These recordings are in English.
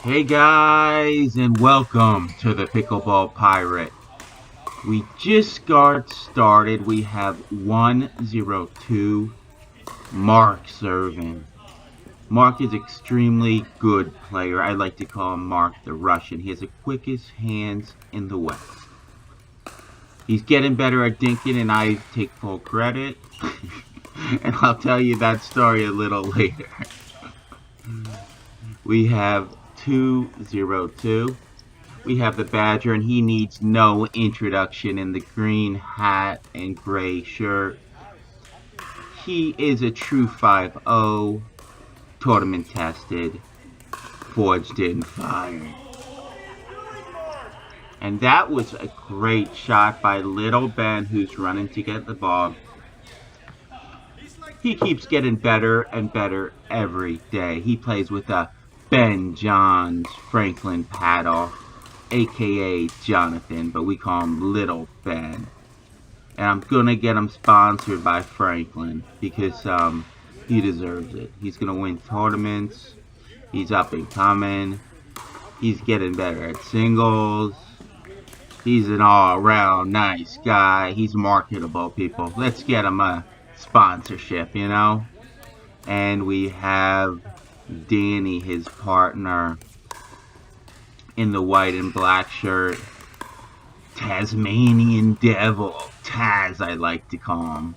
Hey guys, and welcome to the Pickleball Pirate. We just got started. We have 102 Mark serving. Mark is extremely good player. I like to call him Mark the Russian. He has the quickest hands in the West. He's getting better at dinking, and I take full credit. And I'll tell you that story a little later. We have 202. We have the Badger, and he needs no introduction in the green hat and gray shirt. He is a true 5-0, tournament tested, forged in fire. And that was a great shot by Little Ben, who's running to get the ball. He keeps getting better and better every day. He plays with a Ben Johns Franklin paddle, aka Jonathon, but we call him Little Ben. And I'm gonna get him sponsored by Franklin because he deserves it. He's gonna win tournaments. He's up and coming. He's getting better at singles. He's an all-around nice guy. He's marketable, people. Let's get him a sponsorship, you know? And we have Danny, his partner, in the white and black shirt. Tasmanian Devil. Taz, I like to call him.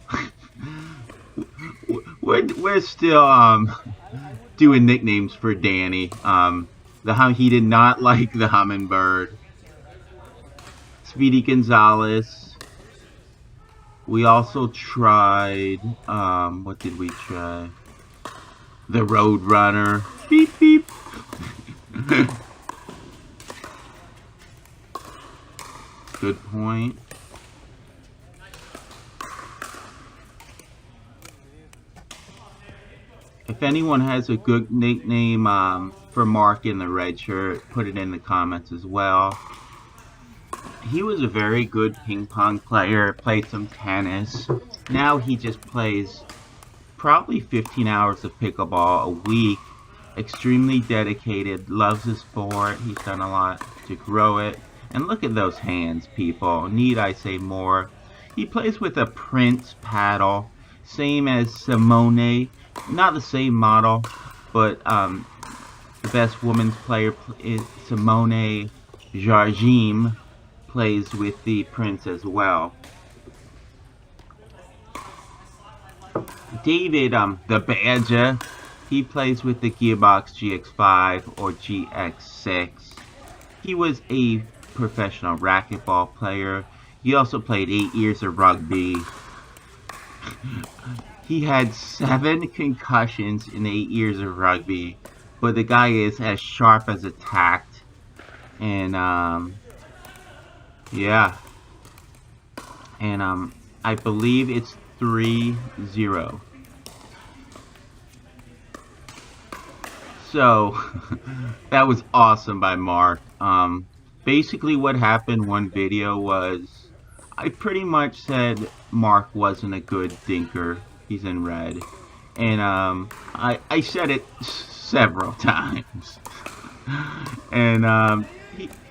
we're still doing nicknames for Danny. He did not like the hummingbird. Speedy Gonzalez. We also tried, what did we try? The Roadrunner. Beep, beep. Good point. If anyone has a good nickname for Mark in the red shirt, put it in the comments as well. He was a very good ping pong player, played some tennis. Now he just plays probably 15 hours of pickleball a week. Extremely dedicated, loves the sport. He's done a lot to grow it. And look at those hands, people. Need I say more? He plays with a Prince paddle, same as Simone. Not the same model, but the best women's player is Simone Jardim. Plays with the Prince as well. David, the Badger, he plays with the Gearbox GX5 or GX6. He was a professional racquetball player. He also played 8 years of rugby. He had 7 concussions in 8 years of rugby, but the guy is as sharp as a tack. And yeah. And I believe it's 3-0. So that was awesome by Mark. Basically what happened one video was I pretty much said Mark wasn't a good dinker. He's in red. And I said it several times. And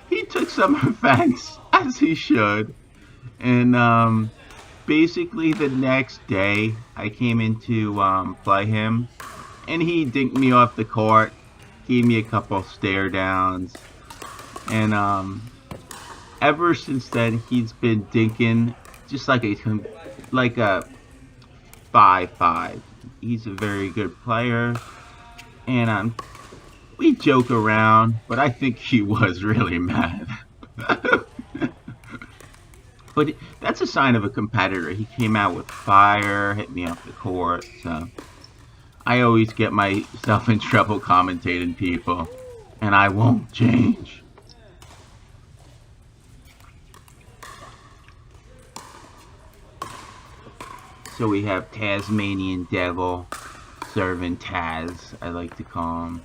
he took some offense, as he should. And basically the next day I came in to play him, and he dinked me off the court, gave me a couple stare downs, and ever since then he's been dinking just like a 5-5. He's a very good player, and we joke around, but I think he was really mad. But that's a sign of a competitor. He came out with fire, hit me off the court, so I always get myself in trouble commentating people, and I won't change. So we have Tasmanian Devil serving Taz, I like to call him.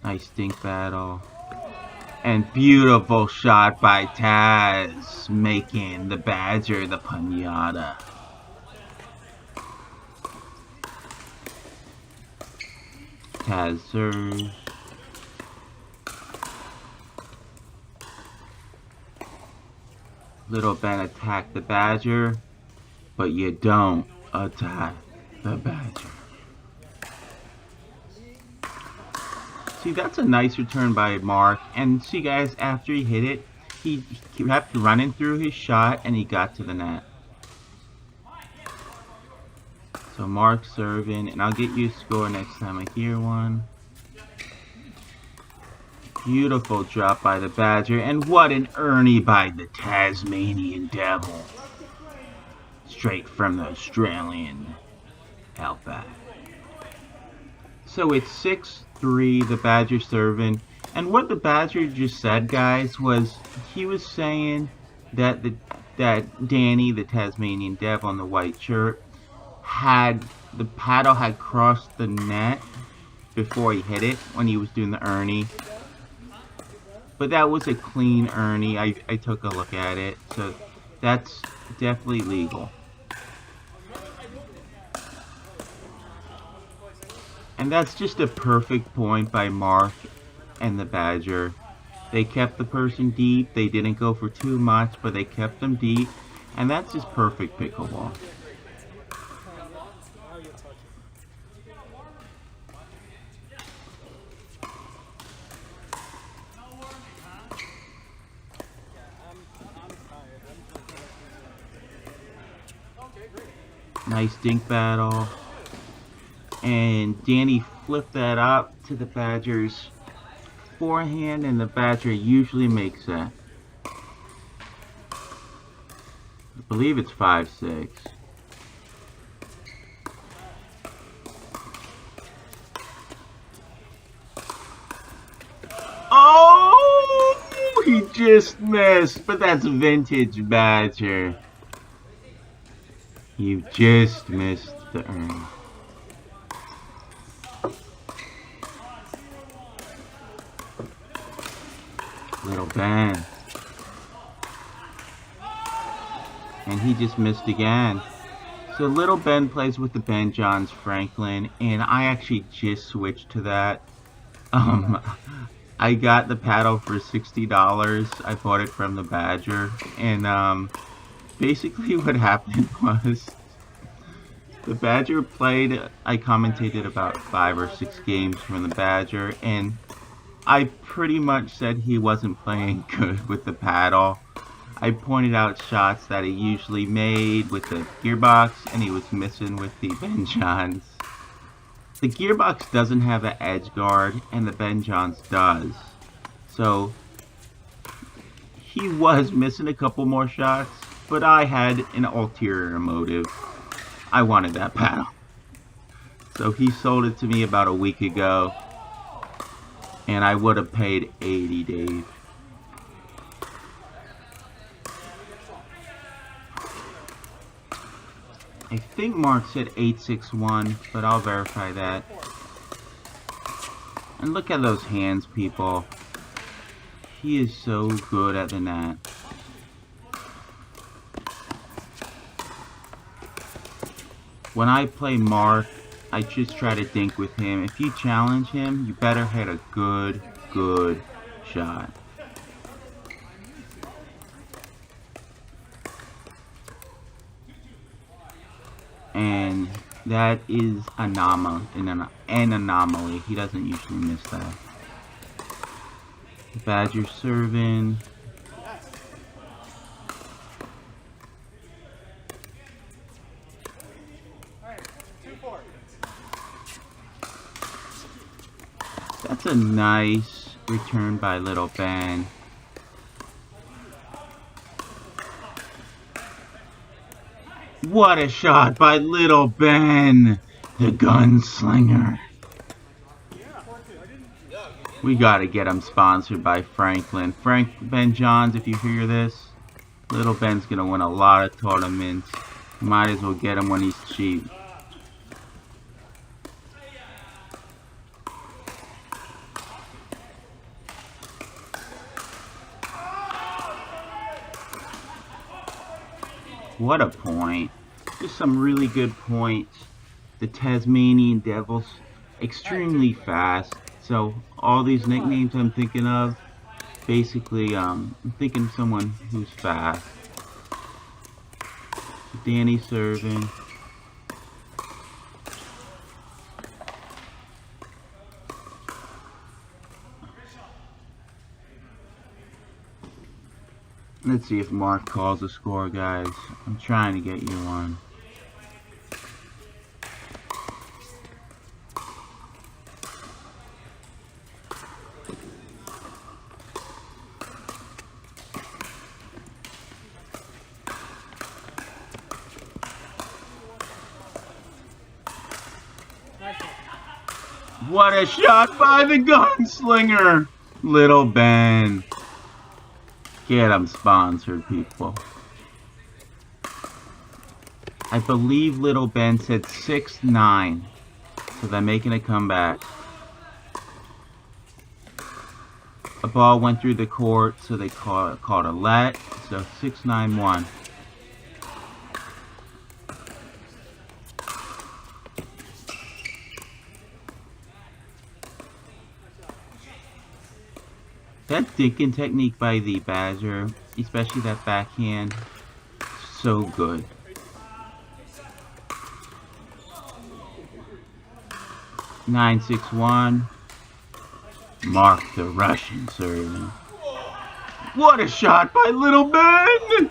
Nice dink battle. And beautiful shot by Taz, making the Badger the pinata. Taz serves. Little Ben attacked the Badger, but you don't attack the Badger. See, that's a nice return by Mark. And see, guys, after he hit it, he kept running through his shot and he got to the net. So Mark serving, and I'll get you a score next time I hear one. Beautiful drop by the Badger, and what an Ernie by the Tasmanian Devil. Straight from the Australian outback. So it's 6-3, the Badger serving. And what the Badger just said, guys, was he was saying that that Danny, the Tasmanian Devil in the white shirt, the paddle had crossed the net before he hit it when he was doing the Ernie. But that was a clean Ernie. I took a look at it, so that's definitely legal. And that's just a perfect point by Mark and the Badger. They kept the person deep. They didn't go for too much, but they kept them deep. And that's just perfect pickleball. Nice dink battle. And Danny flipped that up to the Badger's forehand, and the Badger usually makes that. I believe it's 5-6. Oh! He just missed, but that's vintage Badger. You just missed the Ernie. Little Ben. And he just missed again. So Little Ben plays with the Ben Johns Franklin, and I actually just switched to that. I got the paddle for $60. I bought it from the Badger, and basically what happened was the Badger played, I commentated about 5 or 6 games from the Badger, and I pretty much said he wasn't playing good with the paddle. I pointed out shots that he usually made with the gearbox, and he was missing with the Ben Johns. The gearbox doesn't have an edge guard, and the Ben Johns does. So he was missing a couple more shots, but I had an ulterior motive. I wanted that paddle. So he sold it to me about a week ago, and I would have paid $80, Dave. I think Mark said 861, but I'll verify that. And look at those hands, people. He is so good at the net. When I play Mark, I just try to dink with him. If you challenge him, you better hit a good shot. And that is an anomaly. He doesn't usually miss that. Badger serving. That's a nice return by Little Ben. What a shot by Little Ben, the gunslinger. We gotta get him sponsored by Franklin. Ben Johns, if you hear this, Little Ben's gonna win a lot of tournaments. Might as well get him when he's cheap. What a point. Just some really good points. The Tasmanian Devils extremely fast. So all these nicknames I'm thinking of, basically, I'm thinking of someone who's fast. Danny serving. Let's see if Mark calls a score, guys. I'm trying to get you one. What a shot by the gunslinger! Little Ben. Get him sponsored, people. I believe Little Ben said 6-9. So they're making a comeback. A ball went through the court, so they called a let. So 6-9-1. That dinking technique by the Badger, especially that backhand, so good. Nine, 6-1. Mark the Russian serving. What a shot by Little Ben!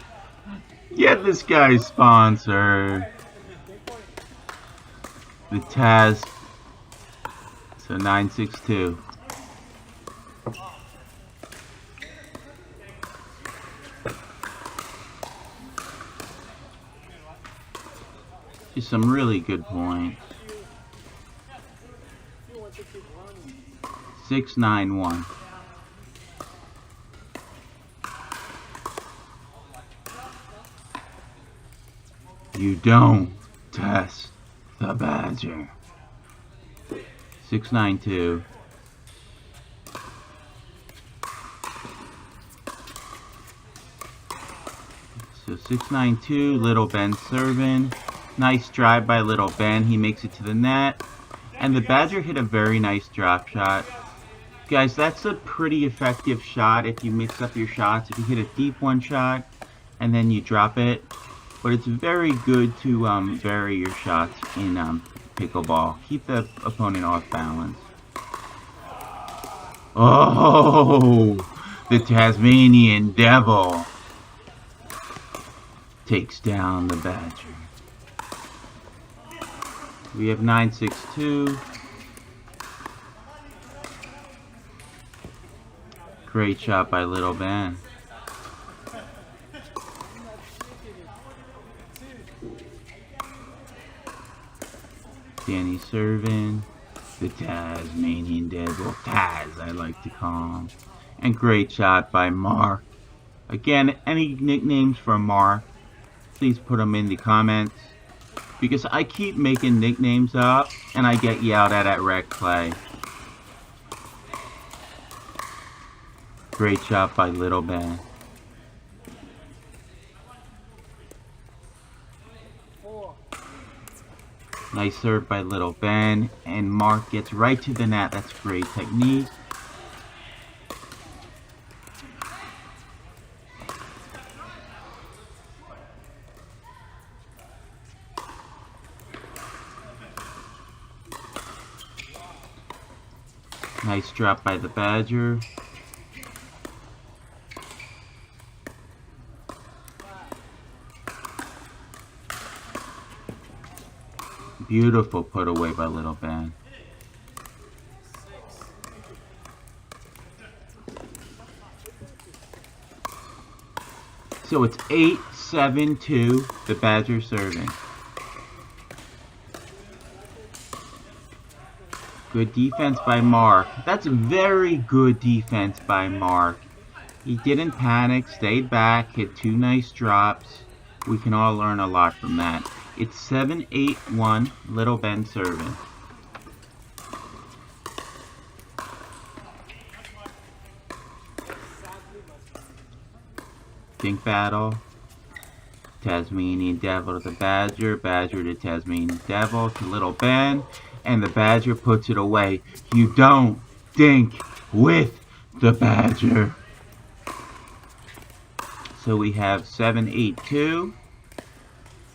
Get this guy sponsored. The Taz. So 9-6-2. Just some really good points. 6-9-1. You don't test the Badger. 6-9-2. So 6-9-2. Little Ben serving. Nice drive by Little Ben. He makes it to the net. And the Badger hit a very nice drop shot. Guys, that's a pretty effective shot if you mix up your shots. If you hit a deep one shot and then you drop it. But it's very good to vary your shots in pickleball. Keep the opponent off balance. Oh, the Tasmanian Devil takes down the Badger. We have 9-6-2. Great shot by Little Ben. Danny serving. The Tasmanian Devil. Taz, I like to call him. And great shot by Mark. Again, any nicknames for Mark, please put them in the comments. Because I keep making nicknames up, and I get yelled at rec play. Great shot by Little Ben. Nice serve by Little Ben, and Mark gets right to the net. That's great technique. Nice drop by the Badger. Beautiful put away by Little Ben. So it's 8-7-2, the Badger serving. Good defense by Mark. That's very good defense by Mark. He didn't panic, stayed back, hit two nice drops. We can all learn a lot from that. It's 7-8-1, Little Ben serving. Dink battle. Tasmanian Devil to the Badger. Badger to Tasmanian Devil to Little Ben. and the Badger puts it away. You don't dink with the Badger. So we have 7-8-2.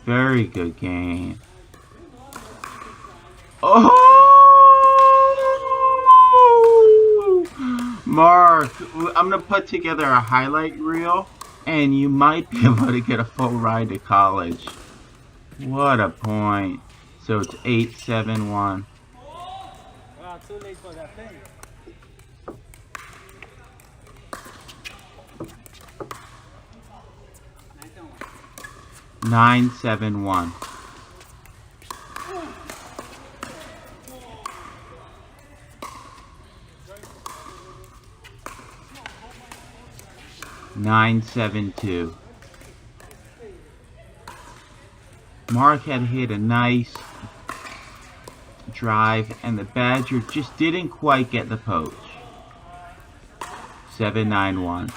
Very good game. Oh! Mark, I'm going to put together a highlight reel, and you might be able to get a full ride to college. What a point. So it's 8-7-1. Wow, too late for that thing. 9-7-1. Nine, 7-2. Mark had hit a nice drive, and the Badger just didn't quite get the poach. 7-9-1.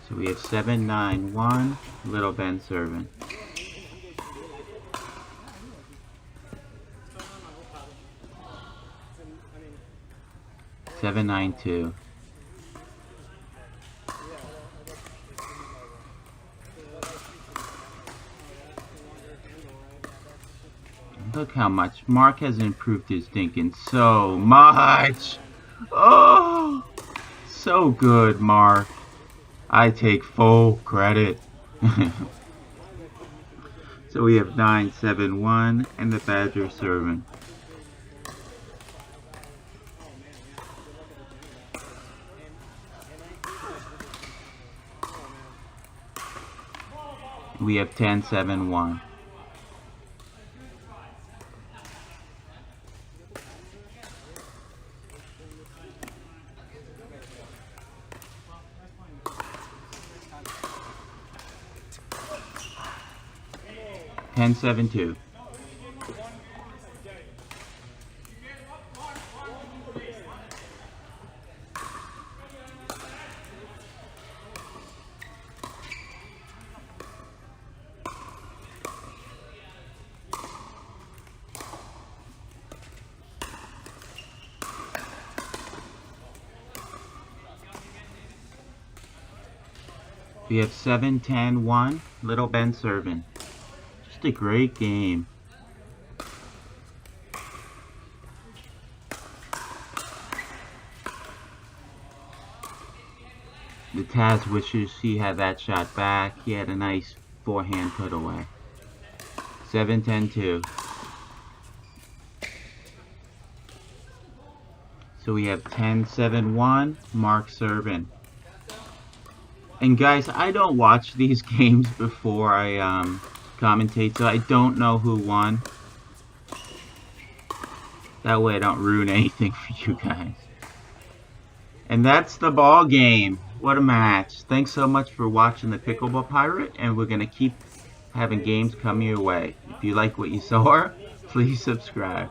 So we have 7-9-1. Little Ben serving. 7-9-2. Look how much Mark has improved his dinking so much. Oh, so good, Mark. I take full credit. So we have 9-7-1 and the Badger serving. We have 10-7-1. Ten, 7-2. We have 7-10-1. Little Ben serving. Just a great game. The Taz wishes he had that shot back. He had a nice forehand put away. 7-10-2. So we have 10-7-1. Mark serving. And guys, I don't watch these games before I commentate, so I don't know who won. That way I don't ruin anything for you guys. And that's the ball game. What a match. Thanks so much for watching the Pickleball Pirate, and we're going to keep having games come your way. If you like what you saw, please subscribe.